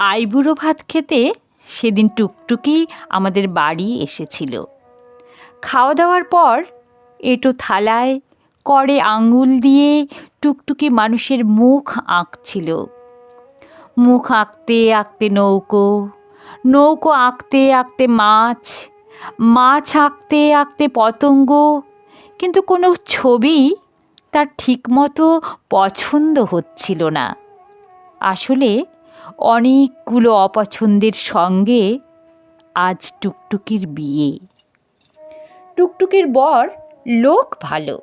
আইবুড়ো ভাত খেতে সেদিন টুকটুকি আমাদের বাড়ি এসেছিল। খাওয়া দাওয়ার পর এঁটো থালায় কড়ে আঙুল দিয়ে টুকটুকি মানুষের মুখ আঁকছিল। মুখ আঁকতে আঁকতে নৌকো, নৌকো আঁকতে আঁকতে মাছ, মাছ আঁকতে আঁকতে পতঙ্গ, কিন্তু কোনো ছবি তার ঠিকমতো পছন্দ হচ্ছিল না। আসলে অনেকগুলো অপছন্দের সঙ্গে আজ টুকটুকির বিয়ে। টুকটুকির বর লোক ভালো,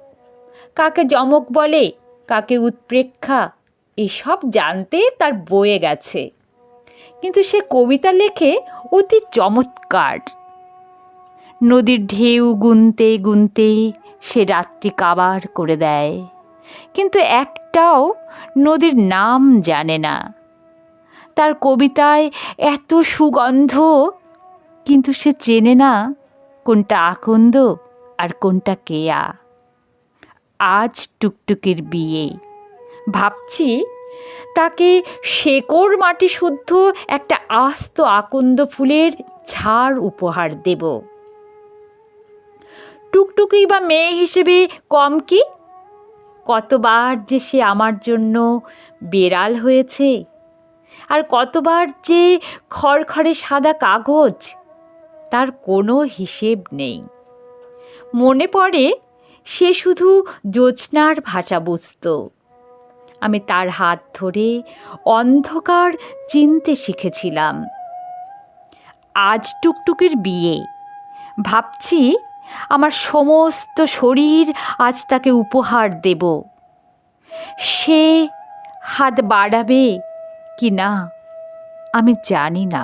কাকে যমক বলে কাকে উৎপ্রেক্ষা এসব জানতে তার বয়ে গেছে, কিন্তু সে কবিতা লেখে অতি চমৎকার। নদীর ঢেউ গুনতে গুনতে সে রাত্রি কাবার করে দেয়, কিন্তু একটাও নদীর নাম জানে না। তার কবিতায় এত সুগন্ধ, কিন্তু সে চেনে না কোনটা আকন্দ আর কোনটা কেয়া। আজ টুকটুকির বিয়ে, ভাবছি তাকে শেকড় মাটি শুদ্ধ একটা আস্ত আকন্দ ফুলের ঝাড় উপহার দেব। টুকটুকি বা মেয়ে হিসেবে কম কি? কতবার যে সে আমার জন্য বেড়াল হয়েছে, আর কতবার যে খড়খড়ে সাদা কাগজ, তার কোনো হিসেব নেই। মনে পড়ে সে শুধু জ্যোৎস্নার ভাষা বুঝত। আমি তার হাত ধরে অন্ধকার চিনতে শিখেছিলাম। আজ টুকটুকির বিয়ে, ভাবছি আমার সমস্ত শরীর আজ তাকে উপহার দেব। সে হাত বাড়াবে কি না আমি জানি না।